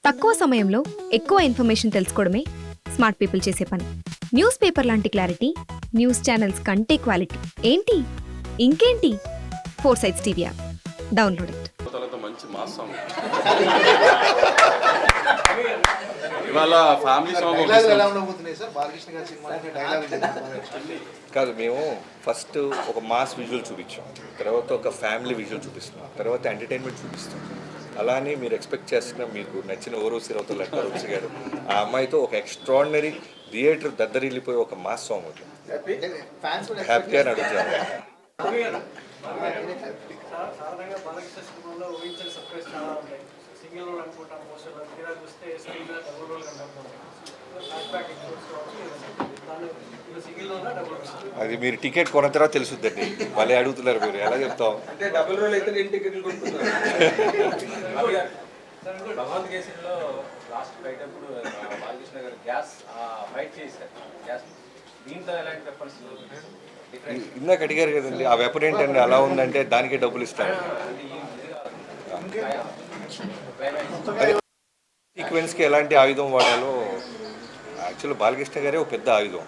తక్కువ సమయంలో ఎక్కువ ఇన్ఫర్మేషన్ తెలుసుకోవడమే స్మార్ట్ పీపుల్ చేసే పని. న్యూస్ పేపర్ లాంటి క్లారిటీ, న్యూస్ ఛానల్స్ కంటే క్వాలిటీ. ఏంటి ఇంకేంటి? 4 Sides TV app download it. మంచి మాస్ సాంగ్ ఇవాళ ఫ్యామిలీ సాంగ్ కాదు, మేము ఫస్ట్ ఒక మాస్ విజువల్ చూపించాం, తర్వాత ఒక ఫ్యామిలీ విజువల్ చూపిస్తున్నాం, తర్వాత ఎంటర్టైన్మెంట్ చూపిస్తాం. అలానే మీరు ఎక్స్పెక్ట్ చేస్తున్న మీకు నచ్చిన ఓరోసి రౌత లెక్కరోసి గారు ఆ అమ్మాయితో ఒక ఎక్స్ట్రాడినరీ థియేటర్ దద్దరిల్లిపోయి ఒక మాస్ సాంగ్ అవుతుంది. హ్యాపీగా నడుపుతాను. అది మీరు టికెట్ కొన్న తర్వాత తెలుసుద్దండి. మళ్ళీ అడుగుతున్నారు మీరు ఎలా చెప్తాం అంటే డబుల్ రోల్ అయితే నేను టికెట్లు కొనుక్కున్నాను. భగవంత్ కేసులో లాస్ట్ ఫైట్ అప్పుడు బాలకృష్ణ గారు గ్యాస్ ఫైట్ చేశారు. గ్యాస్ దీంతో ఎలాంటి పెప్పర్స్ ఇందాక అడిగారు కదండి, ఆ వెపన్ ఏంటండి అలా ఉందంటే దానికే డబ్బులు ఇస్తారు. సీక్వెన్స్కి ఎలాంటి ఆయుధం వాడాలో యాక్చువల్లీ బాలకృష్ణ గారే ఒక పెద్ద ఆయుధం.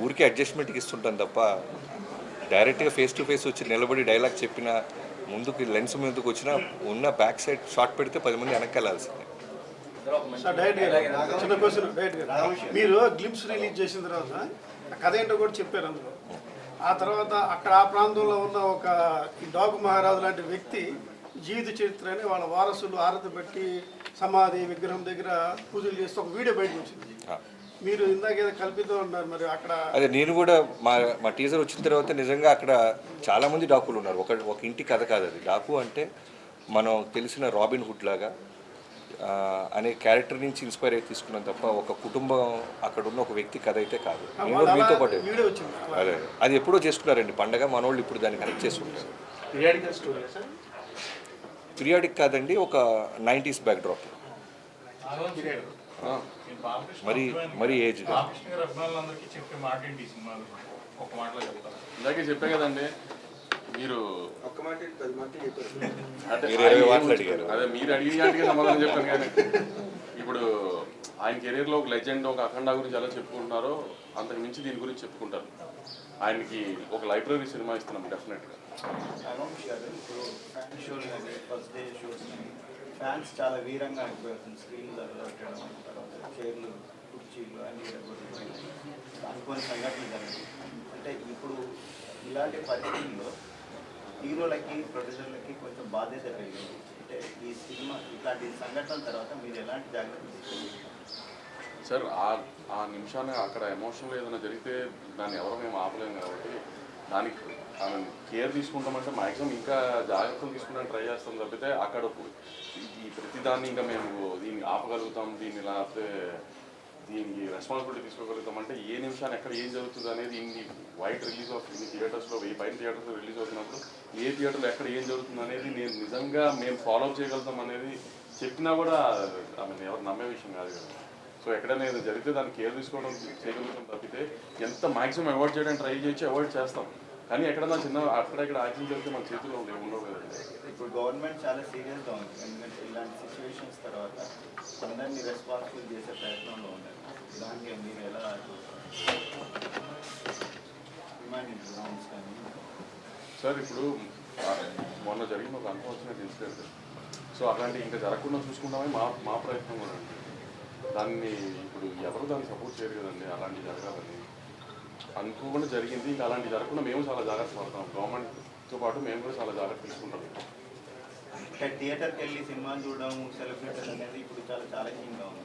ఊరికి అడ్జస్ట్మెంట్కి ఇస్తుంటాను తప్ప డైరెక్ట్గా ఫేస్ టు ఫేస్ వచ్చి నిలబడి డైలాగ్ చెప్పిన ముందుకు లెన్స్ ముందుకు వచ్చినా ఉన్న బ్యాక్ సైడ్ షాట్ పెడితే 10 మంది వెనక్కి వెళ్ళాల్సిందే. చిన్న క్వశ్చన్ మీరు గ్లిప్స్ రిలీజ్ చేసిన తర్వాత కథ ఏంటో కూడా చెప్పారు అందులో. ఆ తర్వాత అక్కడ ఆ ప్రాంతంలో ఉన్న ఒక ఈ డాగు మహారాజు లాంటి వ్యక్తి జీవిత చరిత్రని వాళ్ళ వారసులు ఆరతి పెట్టి సమాధి విగ్రహం దగ్గర పూజలు చేస్తే ఒక వీడియో బయటకు వచ్చింది. మీరు ఇందాక ఏదో కల్పితం ఉన్నారు, మరి అక్కడ అదే నేను కూడా మా టీజర్ వచ్చిన తర్వాత నిజంగా అక్కడ చాలామంది డాకులు ఉన్నారు. ఒక ఇంటి కథ కాదు అది. డాకు అంటే మనం తెలిసిన రాబిన్ హుడ్ లాగా అనే క్యారెక్టర్ నుంచి ఇన్స్పైర్ అయి తీసుకున్నాం తప్ప ఒక కుటుంబం అక్కడ ఉన్న ఒక వ్యక్తి కథ అయితే కాదు. నేను కూడా మీతో పాటు అదే అది ఎప్పుడో చేసుకున్నారండి పండగ. మనోళ్ళు ఇప్పుడు దాన్ని కనెక్ట్ చేసుకుంటారు. పీరియాడిక్ కాదండి, ఒక 90s బ్యాక్డ్రాప్. మరి ఏజ్ ఇందాకే చెప్పే కదండి, మీరు ఒక్క మాట 10 మాటలు చెప్పారు. మీరు 20 మాటలు అడిగారు. అదే మీరు అడిగిన వాటికి సమాధానం చెప్పాను. కానీ ఇప్పుడు ఆయన కెరీర్లో ఒక లెజెండ్, ఒక అఖండ గురించి ఎలా చెప్పుకుంటున్నారో అంతకు మించి దీని గురించి చెప్పుకుంటారు. ఆయనకి ఒక లైబ్రరీ సినిమా ఇస్తున్నాం డెఫినెట్గా. ఫ్యాన్స్ చాలా వీరంగా అయిపోతుంది. స్క్రీన్లు పెట్టడం, తర్వాత చైర్లు, కుర్చీలు అన్ని అనుకోని సంఘటనలు జరిగాయి. అంటే ఇప్పుడు ఇలాంటి పరిస్థితుల్లో హీరోలకి ప్రొడ్యూసర్లకి కొంచెం బాధ్యత కలిగింది. అంటే ఈ సినిమా ఇట్లాంటి సంఘటనల తర్వాత మీరు ఎలాంటి జాగ్రత్తలు తీసుకుంటారు సార్? ఆ నిమిషాన్ని అక్కడ ఎమోషనల్ ఏదైనా జరిగితే దాన్ని ఎవరో మేము ఆపలేము కాబట్టి దానికి ఆమె కేర్ తీసుకుంటామంటే మ్యాక్సిమం ఇంకా జాగ్రత్తలు తీసుకుంటానికి ట్రై చేస్తాం తప్పితే అక్కడ ఈ ప్రతిదాన్ని ఇంకా మేము దీన్ని ఆపగలుగుతాం, దీన్ని లేకపోతే దీనికి రెస్పాన్సిబిలిటీ తీసుకోగలుగుతాం అంటే ఏ నిమిషాన్ని ఎక్కడ ఏం జరుగుతుంది అనేది ఇన్ని వైడ్ రిలీజ్ అవుతుంది. ఇన్ని థియేటర్స్లో 1000 పైన థియేటర్స్లో రిలీజ్ అవుతున్నప్పుడు ఏ థియేటర్లో ఎక్కడ ఏం జరుగుతుంది అనేది నేను నిజంగా మేము ఫాలో అప్ చేయగలుగుతాం అనేది చెప్పినా కూడా ఎవరు నమ్మే విషయం కాదు కదా. సో ఎక్కడైనా ఏదో జరిగితే దాన్ని కేర్ తీసుకోవడం చేయగలుగుతాం తప్పితే ఎంత మ్యాక్సిమం అవాయిడ్ చేయడానికి ట్రై చేసి అవాయిడ్ చేస్తాం. కానీ ఎక్కడన్నా చిన్న అక్కడెక్కడ యాక్సిడెంట్ జరిగితే మన చేతిలో ఉండవు కదండి. ఇప్పుడు గవర్నమెంట్ చాలా సీరియస్గా ఉంది. ఎందుకంటే ఇలాంటి సిచ్యువేషన్స్ తర్వాత అందరినీ రెస్పాన్సిబుల్ చేసే ప్రయత్నంలో ఉన్నారు. దానికి మీరు ఎలా సార్ ఇప్పుడు మొన్న జరిగిన ఒక అన్ఫార్చునేట్ ఇన్సిడెంట్. సో అలాంటి ఇంకా జరగకుండా చూసుకుంటామని మా ప్రయత్నం కూడా అండి. దాన్ని ఇప్పుడు ఎవరు దాన్ని సపోర్ట్ చేయరు కదండి. అలాంటి జరగాలని అనుకోకుండా జరిగింది. ఇంకా అలాంటి జరగకుండా మేము చాలా జాగ్రత్త పడతాం. గవర్నమెంట్తో పాటు మేము కూడా చాలా జాగ్రత్త తీసుకుంటాం. థియేటర్కి వెళ్ళి సినిమాలు చూడడం, సెలబ్రేషన్ అనేది ఇప్పుడు చాలా ఛాలెంజింగ్గా ఉంది.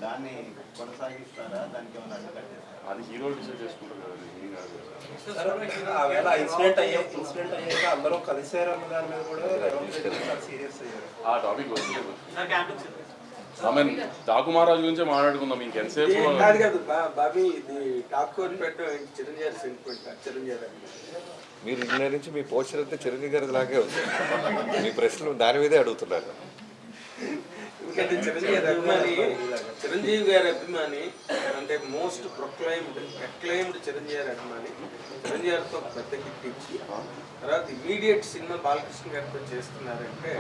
దాన్ని కొనసాగిస్తారా? దానికి ఏమైనా అడ్డుకట్టారా? అది హీరోలు డిసైడ్ చేసుకుంటారు కదండి, ఏం కాదు. ఇన్సిడెంట్ అయ్యాక అందరూ కలిసారు అన్న దాని మీద కూడా సీరియస్ అయ్యారు. ఆ టాపిక్ వస్తుంది. ఆమె డాకు మహారాజు గురించే మాట్లాడుకుందాం ఇంకెంతసేపు. కాదు బాబీ, ఇది టాప్ కోట్ పెట్టు చిరంజీవి సెంటిమెంట్. చిరంజీవి మీరు ఇన్న నుంచి మీ పోస్టర్ అయితే చిరంజీవి గారి లాగే ఉంది. మీ ప్రశ్నలు దాని మీదే అడుగుతున్నారు. ఎందుకంటే చిరంజీవి గారి అభిమాని అంటే మోస్ట్ అక్లైమ్డ్ చిరంజీవి గారి అభిమాని. చిరంజీవి గారితో ఒక పెద్ద హిట్ ఇచ్చి తర్వాత ఇమీడియట్ సినిమా బాలకృష్ణ గారితో చేస్తున్నారంటే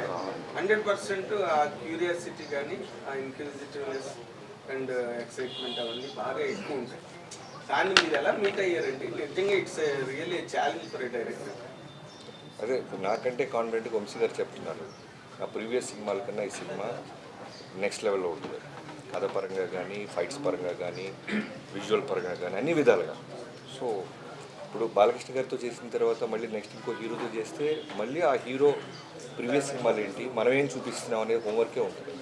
100% ఆ క్యూరియాసిటీ కానీ ఆ ఇంక్విజిటివ్నెస్ అండ్ ఎక్సైట్మెంట్ అవన్నీ బాగా ఎక్కువ ఉంటాయి. దాన్ని మీరు ఎలా మీట్ అయ్యారండి? నిజంగా it's really challenge for a director. అదే నాకంటే కాన్ఫిడెంట్గా వంశీ గారు చెప్తున్నారు. నా ప్రీవియస్ సినిమాల కన్నా ఈ సినిమా నెక్స్ట్ లెవెల్లో ఉంటుంది. కథ పరంగా కానీ, ఫైట్స్ పరంగా కానీ, విజువల్ పరంగా కానీ, అన్ని విధాలుగా. సో ఇప్పుడు బాలకృష్ణ గారితో చేసిన తర్వాత మళ్ళీ నెక్స్ట్ ఇంకో హీరోతో చేస్తే మళ్ళీ ఆ హీరో ప్రీవియస్ సినిమాలు ఏంటి, మనం ఏం చూపిస్తున్నాం అనేది హోంవర్కే ఉంటుంది.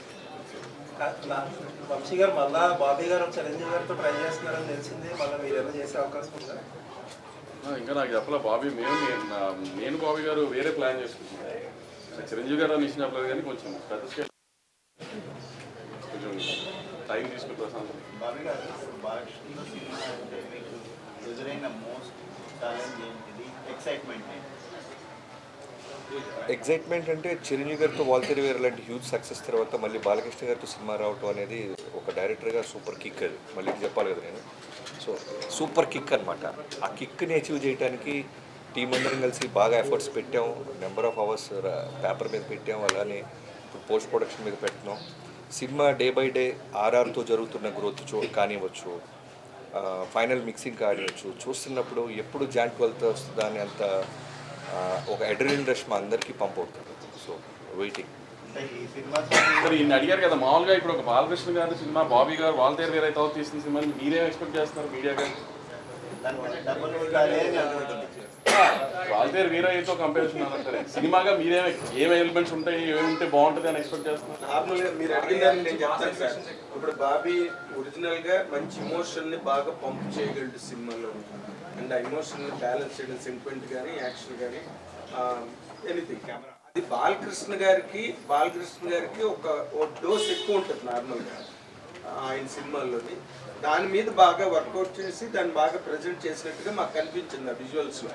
వంశీ గారు మళ్ళా బాబీ గారు చిరంజీవి గారితో ట్రై చేస్తున్నారని తెలిసింది. మళ్ళీ మీరు ఏమైనా చేసే అవకాశం ఉందా? ఇంకా నాకు చెప్పలే బాబీ. నేను బాబీ గారు వేరే ప్లాన్ చేసుకుంటున్నాను. చిరంజీవి గారు అని ఇచ్చిన చెప్పలేదు కానీ కొంచెం పెద్ద స్కేల్ కొంచెం టైం తీసుకుంటారు. బాబీ గారు బాలకృష్ణ సినిమా అంటే మీకు ఎదురైన మోస్ట్ ఛాలెంజ్ ఏంటిది? ఎగ్జైట్మెంట్ అంటే చిరంజీవి గారితో వాల్తేరు వేరు లాంటి హ్యూజ్ సక్సెస్ తర్వాత మళ్ళీ బాలకృష్ణ గారితో సినిమా రావటం అనేది ఒక డైరెక్టర్గా సూపర్ కిక్. అది మళ్ళీ చెప్పాలి కదా నేను. సో సూపర్ కిక్ అనమాట. ఆ కిక్ని అచీవ్ చేయడానికి టీం అందరం కలిసి బాగా ఎఫర్ట్స్ పెట్టాం. నెంబర్ ఆఫ్ అవర్స్ పేపర్ మీద పెట్టాం. అలానే ఇప్పుడు పోస్ట్ ప్రొడక్షన్ మీద పెట్టినాం. సినిమా డే బై డే ఆర్ఆర్తో జరుగుతున్న గ్రోత్ కానివ్వచ్చు, ఫైనల్ మిక్సింగ్ కానివ్వచ్చు, చూస్తున్నప్పుడు ఎప్పుడు జాన్ 12 వస్తుందా అని అంత ఒక అడ్రినలిన్ రష్ మా అందరికీ పంప్ అవుతుంది. So waiting. మరి ఇన్ని అడిగారు కదా, మామూలుగా ఇప్పుడు ఒక బాలకృష్ణ గారి సినిమా, బాబీ గారు వాల్తేరు వేరే తర్వాత తీసిన సినిమాని మీరేం ఎక్స్పెక్ట్ చేస్తున్నారు మీడియా గారు? వాల్తేరు వీరయ్యతో కంపారిజన్ అనంటారే సినిమాగా ఏం ఎలిమెంట్స్ ఉంటాయి, ఏముంటే బాగుంటుంది అని ఎక్స్పెక్ట్ చేస్తున్నారు? నార్మల్గా మీరు అడిగిందని నేను చెప్తాను సార్. ఇప్పుడు బాబీ ఒరిజినల్గా మంచి ఇమోషన్ని బాగా పంప్ చేయగలడు సినిమాలో. అండ్ ఆ ఇమోషన్ని బ్యాలెన్స్ చేయడం, సెంటిమెంట్ కానీ యాక్షన్ కానీ ఎనీథింగ్. అది బాలకృష్ణ గారికి ఒక డోస్ ఎక్కువ ఉంటుంది నార్మల్గా ఆయన సినిమాల్లోని. దాని మీద బాగా వర్కౌట్ చేసి దాన్ని బాగా ప్రజెంట్ చేసినట్టుగా మాకు కనిపించింది ఆ విజువల్స్లో.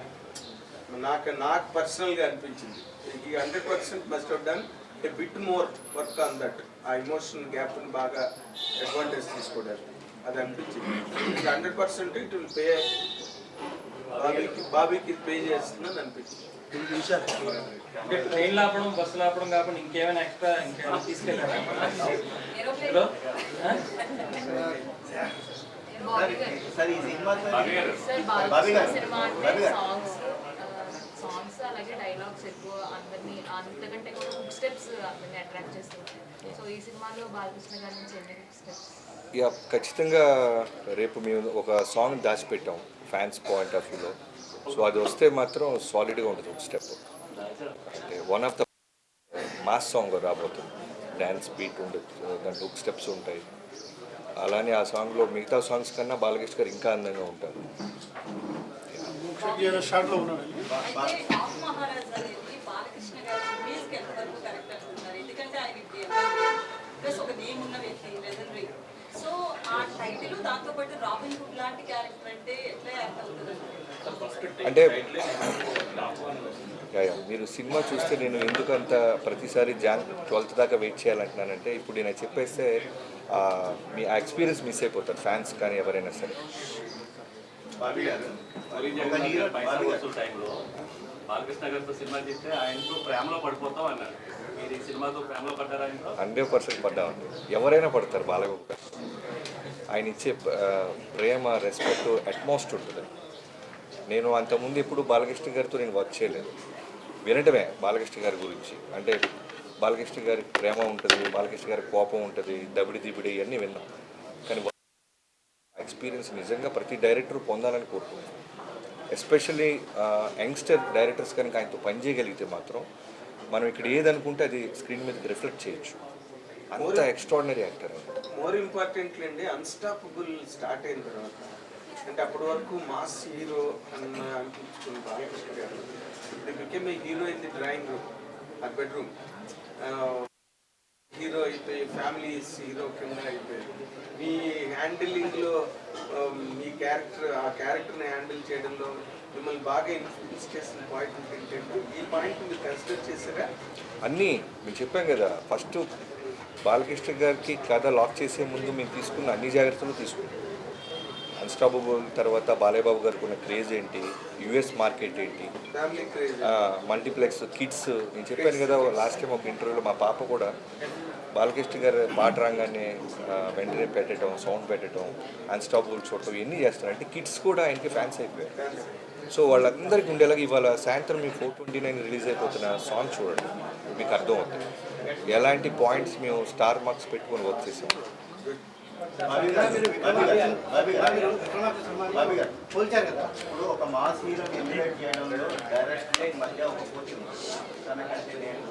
నాకు పర్సనల్గా అనిపించింది. ఈ 100% must have done a bit more work on that. ఆ ఇమోషనల్ గ్యాప్ని బాగా అడ్వాంటేజ్ తీసుకోవడానికి అది అనిపించింది. 100% ఇట్ విల్ పే, బాబీకి పే చేస్తుందని అనిపించింది. అంటే ట్రైన్ లాపడం, బస్సు లాపడం కాకుండా ఇంకేమైనా ఇంకేమైనా తీసుకెళ్ళారా? సార్ ఈ సినిమా సాంగ్స్ అలాగే డైలాగ్స్ ఎక్కువ అందరినీ, అంతకంటే కూడా హుక్ స్టెప్స్ అందరినీ అట్రాక్ట్ చేస్తుంటాయి. సో ఈ సినిమాలో బాలకృష్ణ గారి నుంచి ఎన్ని హుక్ స్టెప్స్? ఇక ఖచ్చితంగా రేపు మేము ఒక సాంగ్ దాచిపెట్టాం ఫ్యాన్స్ పాయింట్ ఆఫ్ వ్యూలో. సో అది వస్తే మాత్రం సాలిడ్గా ఉంటుంది ఒక స్టెప్. అంటే one of the mass song రాబోతుంది. డ్యాన్స్ బీట్ ఉండదు, దాంట్లో హుక్ స్టెప్స్ ఉంటాయి. అలానే ఆ సాంగ్లో మిగతా సాంగ్స్ కన్నా బాలకృష్ణ గారు ఇంకా అందంగా ఉంటారు. షార్ట్లో ఉన్నాడు. బాలకృష్ణ గారు ఇమేజ్కి ఎంతవరకు కరెక్ట్ అనుకుంటున్నారు? ఎందుకంటే ఆయన ప్లస్ ఒక నేమ్ ఉన్న వ్యక్తి, లెజెండరీ. సో ఆ టైటిల్ దాంతోపాటు రాబిన్ హుడ్ లాంటి క్యారెక్టర్ అంటే ఎట్లా యాక్ట్ అవుతుంది? అంటే మీరు సినిమా చూస్తే నేను ఎందుకంత ప్రతిసారి Jan 12 దాకా వెయిట్ చేయాలంటున్నానంటే, ఇప్పుడు నేను చెప్పేస్తే మీ ఆ ఎక్స్పీరియన్స్ మిస్ అయిపోతారు ఫ్యాన్స్ కానీ ఎవరైనా సరే. బాలకృష్ణ గారితో సినిమా చేస్తే ఆయనతో ప్రేమలో పడిపోతాం అన్నారు. మీరు ఈ సినిమాతో ప్రేమలో పడ్డారా? 100% పడ్డామండి. ఎవరైనా పడతారు బాలగోపాల్. ఆయన ఇచ్చే ప్రేమ, రెస్పెక్ట్ అట్మోస్ట్ ఉంటుంది. నేను అంతకుముందు ఎప్పుడు బాలకృష్ణ గారితో నేను వర్క్ చేయలేదు. వినటమే బాలకృష్ణ గారి గురించి. అంటే బాలకృష్ణ గారి ప్రేమ ఉంటుంది, బాలకృష్ణ గారి కోపం ఉంటుంది, దబిడి దిబిడి ఇవన్నీ విన్నాం. కానీ ఎక్స్పీరియన్స్ నిజంగా ప్రతి డైరెక్టర్ పొందాలని కోరుకుంటున్నాను. ఎస్పెషల్లీ యంగ్స్టర్ డైరెక్టర్స్ కనుక ఆయనతో పనిచేయగలిగితే మాత్రం మనం ఇక్కడ ఏదనుకుంటే అది స్క్రీన్ మీద రిఫ్లెక్ట్ చేయొచ్చు. అంత ఎక్స్ట్రాడినరీ యాక్టర్. మోర్ ఇంపార్టెంట్లీ అండి, అన్స్టాపబుల్ స్టార్ట్ అయిన తర్వాత అంటే అప్పటి వరకు మాస్ హీరో అన్న అనిపించుకుని Balakrishna garu the became a hero in the drawing room or bedroom. Hero అయిపోయి ఫ్యామిలీస్ హీరో కింద అయిపోయి మీ హ్యాండిలింగ్లో మీ ఆ క్యారెక్టర్ని హ్యాండిల్ చేయడంలో మిమ్మల్ని బాగా ఇన్ఫ్లుయెన్స్ చేసిన పాయింట్ ఏంటంటే ఈ పాయింట్ మీరు కన్సిడర్ చేశారా? అన్నీ మేము చెప్పాం కదా. ఫస్ట్ బాలకృష్ణ గారికి కథ లాక్ చేసే ముందు మేము తీసుకున్న అన్ని జాగ్రత్తలు తీసుకున్నాం. అన్స్టాపబుల్ తర్వాత బాలయ్య బాబు గారికి ఉన్న క్రేజ్ ఏంటి, యుఎస్ మార్కెట్ ఏంటి, ఫ్యామిలీ క్రేజ్. Multiplex kids. నేను చెప్పాను కదా లాస్ట్ టైం ఒక ఇంటర్వ్యూలో, మా పాప కూడా బాలకృష్ణ గారు పాట రాగానే వెంటనే పెట్టడం, సౌండ్ పెట్టడం, అన్స్టాపబుల్ చూడటం ఇవన్నీ చేస్తారు. అంటే కిడ్స్ కూడా ఆయనకి ఫ్యాన్స్ అయిపోయారు. సో వాళ్ళందరికీ ఉండేలాగా ఇవాళ సాయంత్రం మీ 4/29 రిలీజ్ అయిపోతున్న సాంగ్ చూడండి, మీకు అర్థం అవుతుంది ఎలాంటి పాయింట్స్ మేము స్టార్ మార్క్స్ పెట్టుకొని వర్క్ చేసాము. పోల్చారు కదా, ఇప్పుడు ఒక మాస్ హీరోని ఎలివేట్ చేయడంలో డైరెక్టర్ మధ్య ఒక పోటీ ఉంది. తనకంటే నేను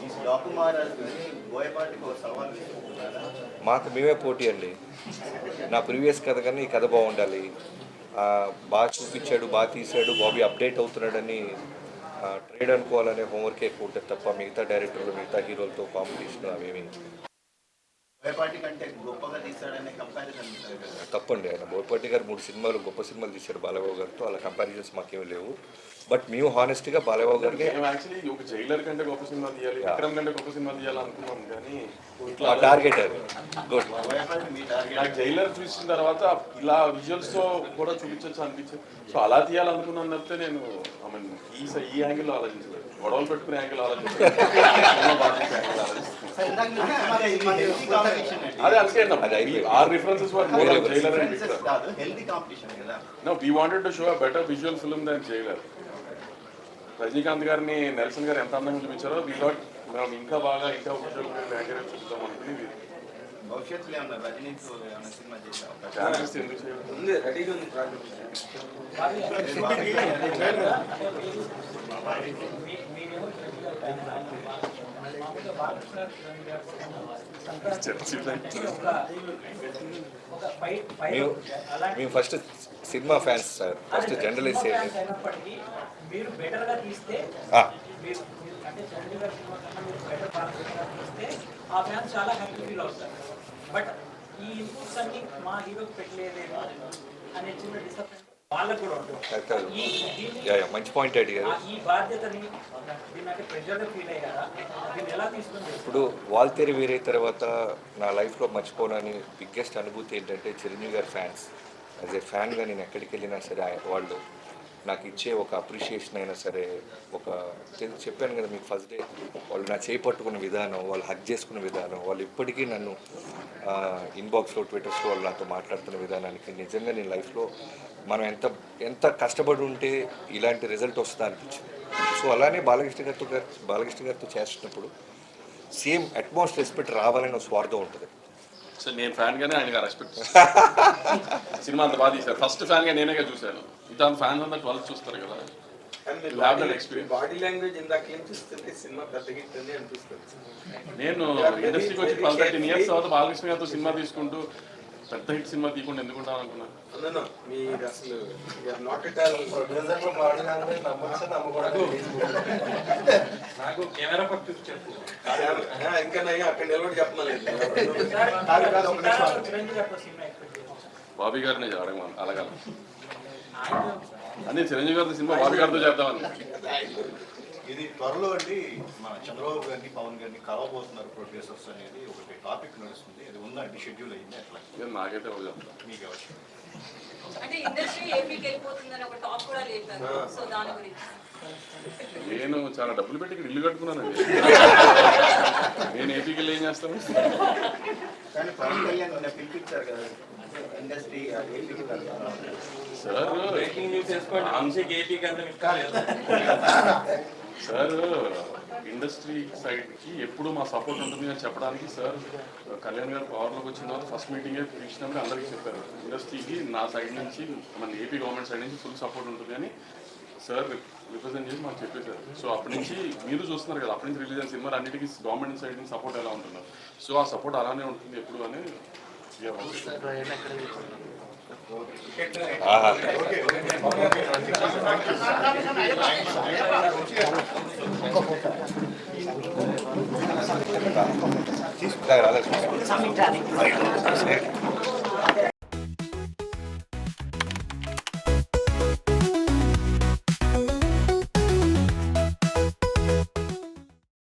ఈ డాకుమారాజుని బోయపాటికి ఒక సవాల్ తీసుకుంటున్నారా? మాకు మేమే పోటీ అండి. నా ప్రీవియస్ కథ కన్నా ఈ కథ బాగుండాలి, బాగా చూపించాడు, బాగా తీశాడు, బాబీ అప్డేట్ అవుతున్నాడని ట్రేడ్ అనుకోవాలనే హోంవర్కే ఎక్కువ ఉంటుంది తప్ప మిగతా డైరెక్టర్లు, మిగతా హీరోలతో కాంపిటీషన్ అవేమి బోయపాటి కంటే గొప్పగా తీస్తాడనే కంపారిజన్ తప్పండి. ఆయన బోయపాటి గారు 3 సినిమాలు గొప్ప సినిమాలు తీశారు బాలయ్యబాబు గారితో, అలా కంపారిజన్స్ మాకేమీ లేవు. బట్ మేము హానెస్ట్గా బాలయ్యబాబు గారికి యాక్చువల్లీ ఒక జైలర్ కంటే గొప్ప సినిమా తీయాలి, విక్రమ్ కంటే గొప్ప సినిమా తీయాలి అనుకున్నాం, కానీ మా టార్గెట్ అది. గుడ్. నాకు జైలర్ చూసిన తర్వాత ఇలా విజువల్స్ తో కూడా చూపించవచ్చు అనిపించింది. సో అలా తీయాలనుకున్నాను తప్పితే నేను ఈ యాంగిల్లో ఆలోచించలేదు, గొడవలు పెట్టుకునే యాంగిల్ ఆలోచించలేదు. అదే అనుకోండి, our references were more of Jailer and Vikram. Healthy competition కదా. No, we wanted to show a better visual film than Jailer. Rajinikanth గారిని నెల్సన్ గారు ఎంత అందంగా చూపించారో వీ థాట్ మనం ఇంకా బాగా ఇంకా విజువల్ యాంగిల్ చూద్దాం అనుకుని భవిష్యత్తులో ఏమన్నా రజనీతో ఏమన్నా సినిమా చేసాం ఛానల్స్ ఎందుకు చేయలేదు. ఉంది, రెడీగా ఉంది ప్రాజెక్ట్. మేము first cinema fans sir, first generalize చేయండి. మీరు బెటర్గా తీస్తే మీరు అంటే చంద్రబాబు గారి సినిమా కన్నా మీరు బెటర్ పార్ట్నర్గా తీస్తే ఆ ఫ్యాన్స్ చాలా హ్యాపీ ఫీల్ అవుతారు. బట్ ఈ ఇన్పుట్స్ అన్ని మా హీరోకి పెట్టలేదేమో అనే చిన్న డిసప్పాయింట్ వాళ్ళకు కూడా ఉంటుంది. మంచి పాయింట్ అడిగారు. ఈ బాధ్యతని దీన్ని ప్రెజర్గా ఫీల్ అయ్యారా, దీన్ని ఎలా తీసుకుంటారు? ఇప్పుడు వాల్తేరి వేరే తర్వాత నా లైఫ్లో మర్చిపోనని బిగ్గెస్ట్ అనుభూతి ఏంటంటే చిరంజీవి గారి ఫ్యాన్స్. యాజ్ ఏ ఫ్యాన్గా నేను ఎక్కడికి వెళ్ళినా సరే వాళ్ళు నాకు ఇచ్చే ఒక అప్రిషియేషన్ అయినా సరే, ఒక చెప్పాను కదా మీకు ఫస్ట్ డే, వాళ్ళు నా చేయి పట్టుకున్న విధానం, వాళ్ళు హగ్ చేసుకున్న విధానం, వాళ్ళు ఇప్పటికీ నన్ను ఇన్బాక్స్లో, ట్విట్టర్స్లో వాళ్ళు నాతో మాట్లాడుతున్న విధానానికి నిజంగా నేను లైఫ్లో మనం ఎంత కష్టపడి ఉంటే ఇలాంటి రిజల్ట్ వస్తుందా అనిపించింది. సో అలానే బాలకృష్ణ గారితో చేస్తున్నప్పుడు సేమ్ అట్మాస్ట్ రెస్పెక్ట్ రావాలని స్వార్థం ఉంటుంది. సో నేను ఫ్యాన్ గానే ఆయన రెస్పెక్ట్ సినిమా అంత బాగా తీశారు. ఫస్ట్ ఫ్యాన్ గా నేనేగా చూశాను, ఇంత ఫ్యాన్స్ అంతా 12 చూస్తారు కదా. బాడీ లాంగ్వేజ్ ఇందాక ఏం చూస్తుంటే సినిమా పెద్ద హిట్ అని అనిపిస్తుంది. నేను ఇండస్ట్రీకి వచ్చి 12-13 years తర్వాత బాలకృష్ణ గారితో సినిమా తీసుకుంటూ పెద్ద హిట్ సినిమా తీయకుండా ఎందుకుంటాను అనుకున్నాను. మీరు అసలు నాట్ ఎట్ ఆల్ నాకు కెమెరా పట్టు చెప్పు. ఇంకా నయ్యా అక్కడ నిలబడి చెప్పలేదు. బాబీ గారినే అడగమని అలాగా అదే చిరంజీవి గారి సినిమా బాబీ గారితో చేద్దామని. ఇది త్వరలో అండి మన చంద్రబాబు గారిని, పవన్ గారిని కలవబోతున్నారు ప్రొడ్యూసర్స్ అనేది ఒకటి టాపిక్ నడుస్తుంది. అది ఉందండి, షెడ్యూల్ అయింది. అట్లా నాకైతే చెప్తాను మీకు అవసరం అంటే ఇండస్ట్రీ ఏపీకి వెళ్ళిపోతుందని ఒక టాక్ కూడా లేదు. సో దాని గురించి నేను చాలా డబ్బులు పెట్టి ఇక్కడ ఇల్లు కట్టుకున్నానండి. నేను ఏపీకి వెళ్ళి ఏం చేస్తాను? కానీ పవన్ కళ్యాణ్ పిలిపించారు కదా ఇండస్ట్రీ ఏపీకి సార్ ఇండస్ట్రీ సైడ్కి ఎప్పుడు మా సపోర్ట్ ఉంటుంది అని చెప్పడానికి సార్ కళ్యాణ్ గారు పవర్లోకి వచ్చిన తర్వాత ఫస్ట్ మీటింగే పిలిచినప్పుడు అందరికీ చెప్పారు, ఇండస్ట్రీకి నా సైడ్ నుంచి మన ఏపీ గవర్నమెంట్ సైడ్ నుంచి ఫుల్ సపోర్ట్ ఉంటుంది అని సార్ రిప్రజెంట్ చేసి మాకు చెప్పేశారు. సో అప్పటి నుంచి మీరు చూస్తున్నారు కదా, అప్పటి నుంచి రిలీజ్ అయిన సినిమాలు అన్నిటికీ గవర్నమెంట్ సైడ్ నుంచి సపోర్ట్ ఎలా ఉంటున్నారు. సో ఆ సపోర్ట్ అలానే ఉంటుంది ఎప్పుడు అని తీసుకుంటా